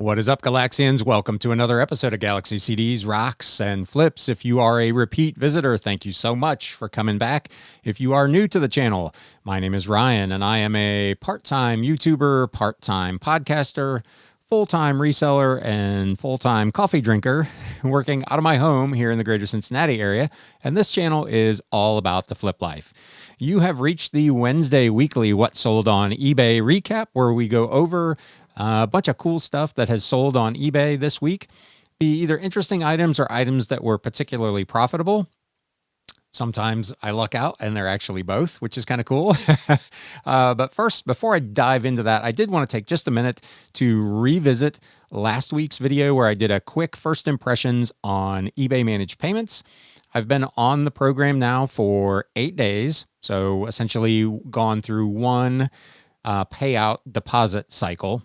What is up, Galaxians? Welcome to another episode of Galaxy CDs, Rocks, and Flips. If you are a repeat visitor, thank you so much for coming back. If you are new to the channel, my name is Ryan, and I am a part-time YouTuber, part-time podcaster, full-time reseller, and full-time coffee drinker working out of my home here in the greater Cincinnati area. And this channel is all about the flip life. You have reached the Wednesday weekly What Sold on eBay recap, where we go over a bunch of cool stuff that has sold on eBay this week. Be either interesting items or items that were particularly profitable. Sometimes I luck out and they're actually both, which is kind of cool. But first, before I dive into that, I did want to take just a minute to revisit last week's video where I did a quick first impressions on eBay Managed Payments. I've been on the program now for 8 days, so essentially gone through one payout deposit cycle.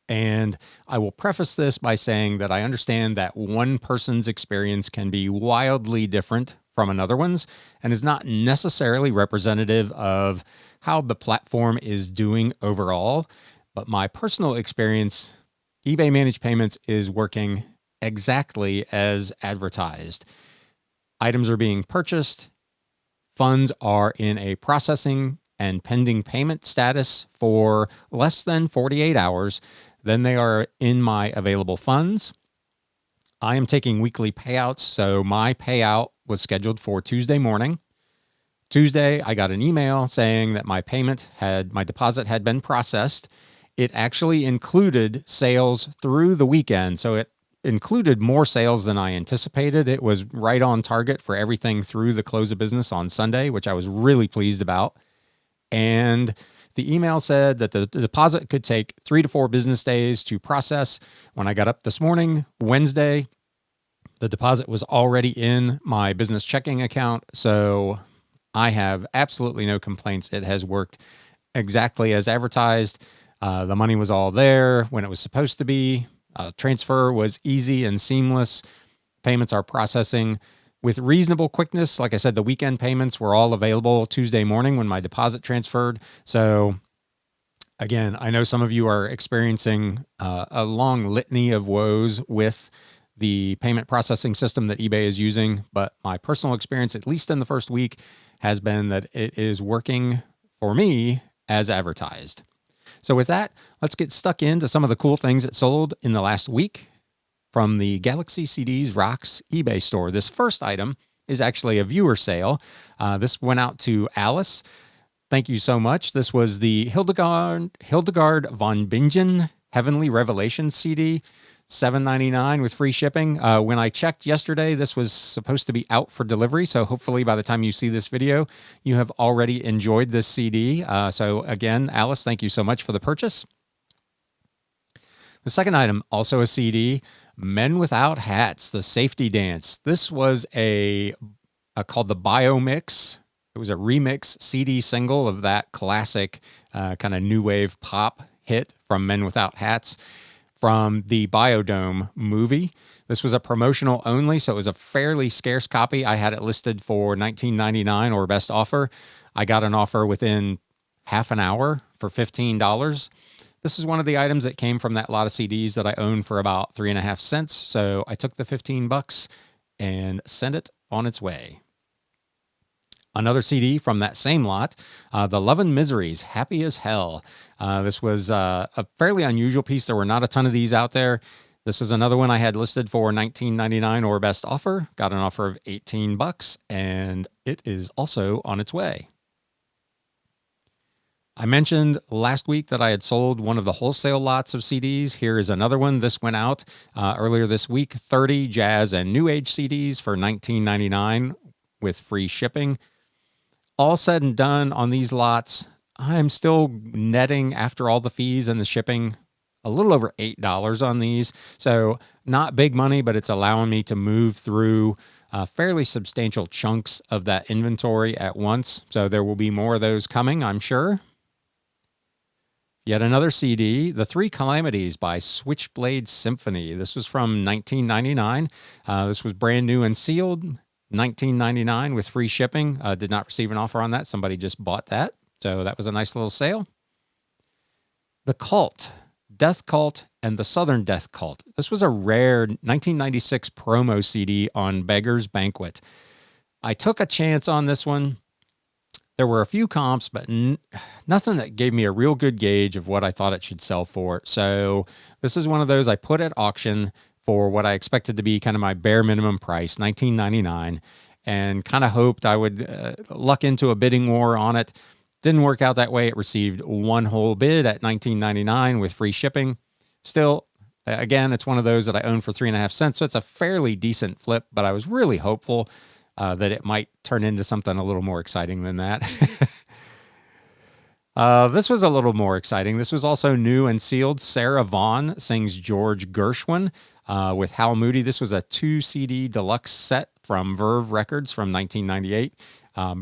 And I will preface this by saying that I understand that one person's experience can be wildly different from another one's and is not necessarily representative of how the platform is doing overall. But my personal experience, eBay Managed Payments is working exactly as advertised. Items are being purchased, funds are in a processing and pending payment status for less than 48 hours. Then they are in my available funds. I am taking weekly payouts, so my payout was scheduled for Tuesday morning. Tuesday, I got an email saying that my deposit had been processed. It actually included sales through the weekend, so it included more sales than I anticipated. It was right on target for everything through the close of business on Sunday, which I was really pleased about. And the email said that the deposit could take 3 to 4 business days to process. When I got up this morning, Wednesday, the deposit was already in my business checking account. So I have absolutely no complaints. It has worked exactly as advertised. The money was all there when it was supposed to be. Transfer was easy and seamless. Payments are processing with reasonable quickness. Like I said, the weekend payments were all available Tuesday morning when my deposit transferred. So again, I know some of you are experiencing a long litany of woes with the payment processing system that eBay is using, but my personal experience, at least in the first week, has been that it is working for me as advertised. So with that, let's get stuck into some of the cool things that sold in the last week from the Galaxy CDs Rocks eBay store. This first item is actually a viewer sale. This went out to Alice. Thank you so much. This was the Hildegard von Bingen Heavenly Revelations CD, $7.99 with free shipping. When I checked yesterday, this was supposed to be out for delivery. So hopefully by the time you see this video, you have already enjoyed this CD. So again, Alice, thank you so much for the purchase. The second item, also a CD, Men Without Hats, the Safety Dance. This was called the Bio Mix. It was a remix CD single of that classic kind of new wave pop hit from Men Without Hats from the Biodome movie. This was a promotional only, so it was a fairly scarce copy. I had it listed for $19.99 or best offer. I got an offer within half an hour for $15. This is one of the items that came from that lot of CDs that I own for about 3.5 cents. So I took the $15 and sent it on its way. Another CD from that same lot, The Love and Miseries, Happy as Hell. This was a fairly unusual piece. There were not a ton of these out there. This is another one I had listed for $19.99 or best offer. Got an offer of $18 and it is also on its way. I mentioned last week that I had sold one of the wholesale lots of CDs. Here is another one. This went out earlier this week, 30 jazz and new age CDs for $19.99 with free shipping. All said and done on these lots, I'm still netting after all the fees and the shipping a little over $8 on these. So not big money, but it's allowing me to move through fairly substantial chunks of that inventory at once. So there will be more of those coming, I'm sure. Yet another CD, The Three Calamities by Switchblade Symphony. This was from $19.99. This was brand new and sealed, $19.99 with free shipping. Did not receive an offer on that. Somebody just bought that. So that was a nice little sale. The Cult, Death Cult and the Southern Death Cult. This was a rare 1996 promo CD on Beggar's Banquet. I took a chance on this one. There were a few comps, but nothing that gave me a real good gauge of what I thought it should sell for. So this is one of those I put at auction for what I expected to be kind of my bare minimum price, $19.99, and kind of hoped I would luck into a bidding war on it. Didn't work out that way. It received one whole bid at $19.99 with free shipping. Still, again, it's one of those that I own for 3.5 cents, so it's a fairly decent flip, but I was really hopeful that it might turn into something a little more exciting than that. This was a little more exciting. This was also new and sealed. Sarah Vaughan sings George Gershwin with Hal Moody. This was a 2-CD deluxe set from Verve Records from 1998.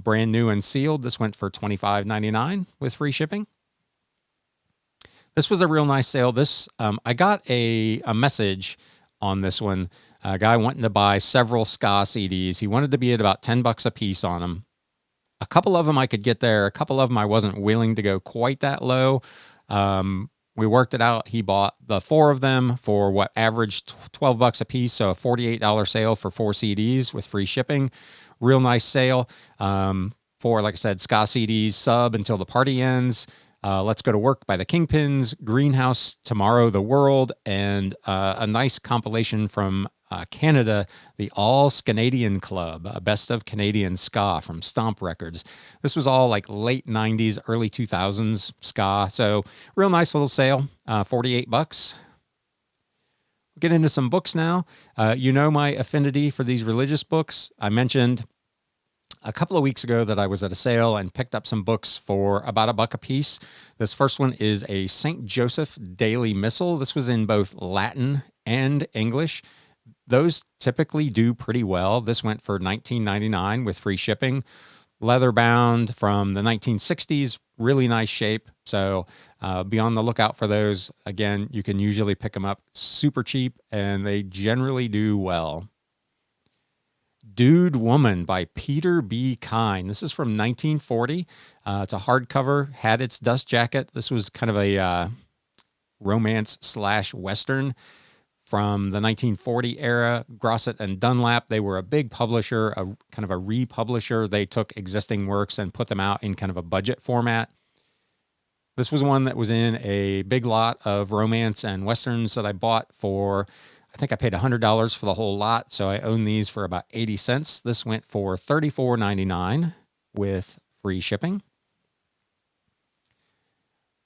Brand new and sealed. This went for $25.99 with free shipping. This was a real nice sale. This I got a message on this one. A guy wanting to buy several ska CDs. He wanted to be at about $10 a piece on them. A couple of them I could get there. A couple of them I wasn't willing to go quite that low. We worked it out. He bought the 4 of them for what averaged $12 a piece. So a $48 sale for 4 CDs with free shipping. Real nice sale for, like I said, ska CDs, Sub Until the Party Ends, Let's Go to Work by the Kingpins, Greenhouse, Tomorrow the World, and a nice compilation from Canada, the All Scanadian Club, a best of Canadian ska from Stomp Records. This was all like late 90s, early 2000s ska. So real nice little sale, $48. We'll get into some books now. You know my affinity for these religious books. I mentioned a couple of weeks ago that I was at a sale and picked up some books for about $1 a piece. This first one is a St. Joseph Daily Missal. This was in both Latin and English. Those typically do pretty well. This went for $19.99 with free shipping. Leather bound from the 1960s, really nice shape. So be on the lookout for those. Again, you can usually pick them up super cheap, and they generally do well. Dude Woman by Peter B. Kine. This is from 1940. It's a hardcover, had its dust jacket. This was kind of a romance/Western from the 1940 era. Grosset and Dunlap, they were a big publisher, a kind of a republisher. They took existing works and put them out in kind of a budget format. This was one that was in a big lot of romance and Westerns that I bought for, I think I paid $100 for the whole lot, so I own these for about 80 cents. This went for $34.99 with free shipping.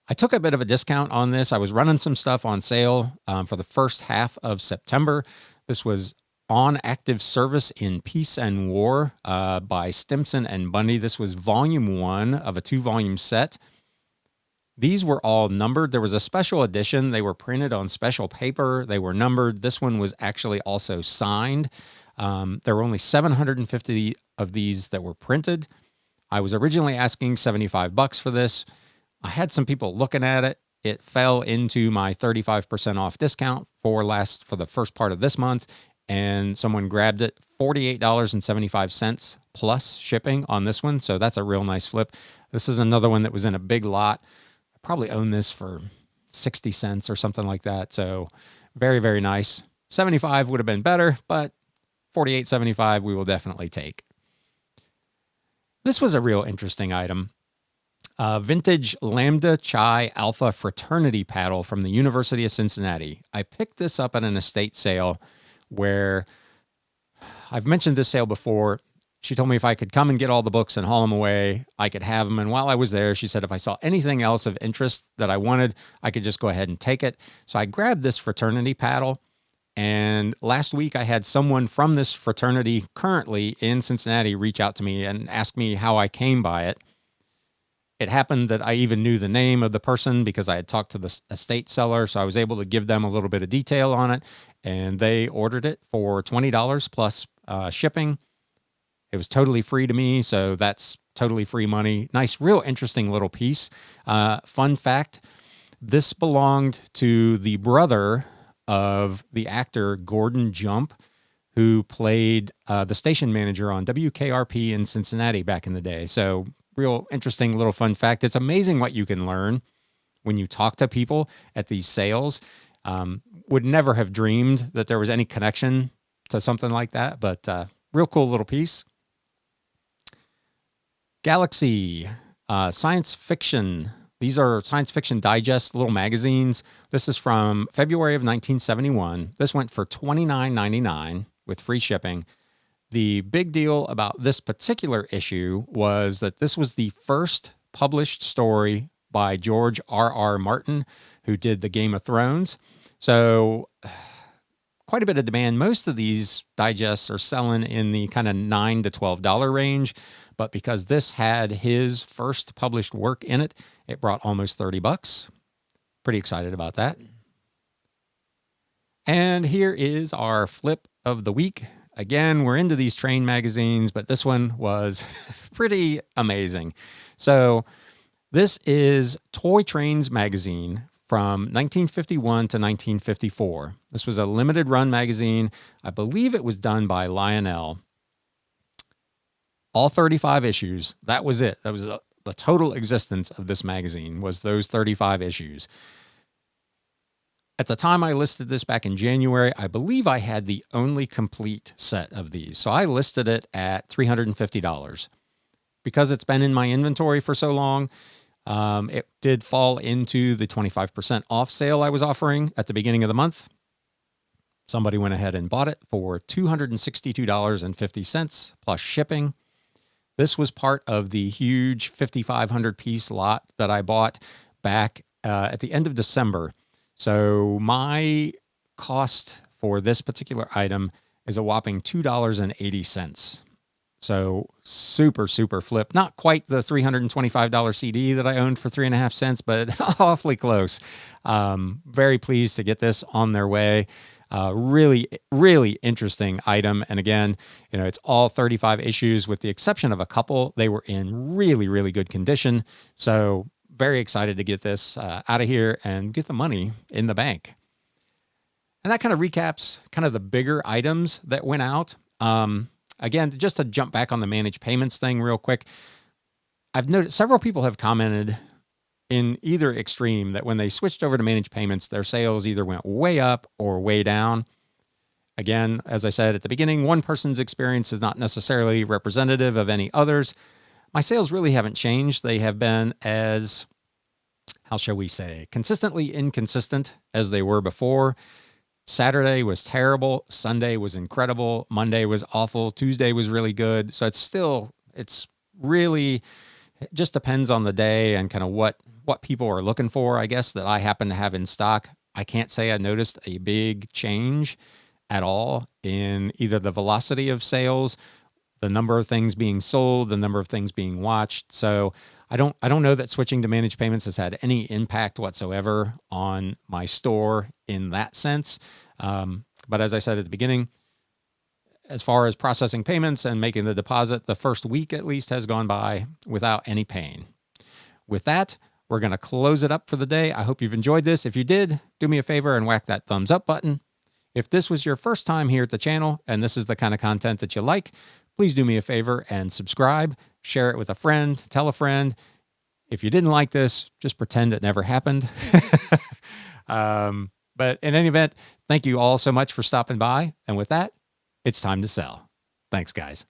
I took a bit of a discount on this. I was running some stuff on sale for the first half of September. This was On Active Service in Peace and War by Stimson and Bundy. This was volume 1 of a 2-volume set. These were all numbered. There was a special edition. They were printed on special paper. They were numbered. This one was actually also signed. There were only 750 of these that were printed. I was originally asking $75 for this. I had some people looking at it. It fell into my 35% off discount for the first part of this month, and someone grabbed it, $48.75 plus shipping on this one. So that's a real nice flip. This is another one that was in a big lot. I probably own this for 60 cents or something like that. So very, very nice. 75 would have been better, but $48.75 we will definitely take. This was a real interesting item. Vintage Lambda Chi Alpha fraternity paddle from the University of Cincinnati. I picked this up at an estate sale where I've mentioned this sale before. She told me if I could come and get all the books and haul them away, I could have them. And while I was there, she said if I saw anything else of interest that I wanted, I could just go ahead and take it. So I grabbed this fraternity paddle. And last week I had someone from this fraternity currently in Cincinnati reach out to me and ask me how I came by it. It happened that I even knew the name of the person because I had talked to the estate seller, so I was able to give them a little bit of detail on it, and they ordered it for $20 plus shipping. It was totally free to me, so that's totally free money. Nice, real interesting little piece. Fun fact, this belonged to the brother of the actor Gordon Jump, who played the station manager on WKRP in Cincinnati back in the day. So real interesting little fun fact. It's amazing what you can learn when you talk to people at these sales. Would never have dreamed that there was any connection to something like that, but real cool little piece. Galaxy, science fiction. These are Science Fiction Digest little magazines. This is from February of 1971. This went for $29.99 with free shipping. The big deal about this particular issue was that this was the first published story by George R.R. Martin, who did the Game of Thrones. So quite a bit of demand. Most of these digests are selling in the kind of $9 to $12 range. But because this had his first published work in it, it brought almost $30. Pretty excited about that. And here is our flip of the week. Again, we're into these train magazines, but this one was pretty amazing. So this is Toy Trains magazine from 1951 to 1954. This was a limited run magazine. I believe it was done by Lionel. All 35 issues. That was it. That was the total existence of this magazine, was those 35 issues. At the time I listed this back in January, I believe I had the only complete set of these. So I listed it at $350. Because it's been in my inventory for so long, it did fall into the 25% off sale I was offering at the beginning of the month. Somebody went ahead and bought it for $262.50 plus shipping. This was part of the huge 5,500 piece lot that I bought back at the end of December. So my cost for this particular item is a whopping $2.80. So super, super flip. Not quite the $325 CD that I owned for 3.5 cents, but awfully close. Very pleased to get this on their way. Really, really interesting item. And again, it's all 35 issues with the exception of a couple. They were in really, really good condition. So very excited to get this out of here and get the money in the bank. And that kind of recaps kind of the bigger items that went out. Again, just to jump back on the managed payments thing real quick, I've noticed several people have commented in either extreme that when they switched over to managed payments, their sales either went way up or way down. Again, as I said at the beginning, one person's experience is not necessarily representative of any others. My sales really haven't changed. They have been as, how shall we say, consistently inconsistent as they were before. Saturday was terrible. Sunday was incredible. Monday was awful. Tuesday was really good. So it's really, it just depends on the day and kind of what people are looking for, I guess, that I happen to have in stock. I can't say I noticed a big change at all in either the velocity of sales, the number of things being sold, the number of things being watched. So I don't know that switching to managed payments has had any impact whatsoever on my store in that sense. But as I said at the beginning, as far as processing payments and making the deposit, the first week at least has gone by without any pain. With that, we're going to close it up for the day. I hope you've enjoyed this. If you did, do me a favor and whack that thumbs up button. If this was your first time here at the channel and this is the kind of content that you like, please do me a favor and subscribe, share it with a friend, tell a friend. If you didn't like this, just pretend it never happened. But in any event, thank you all so much for stopping by. And with that, it's time to sell. Thanks, guys.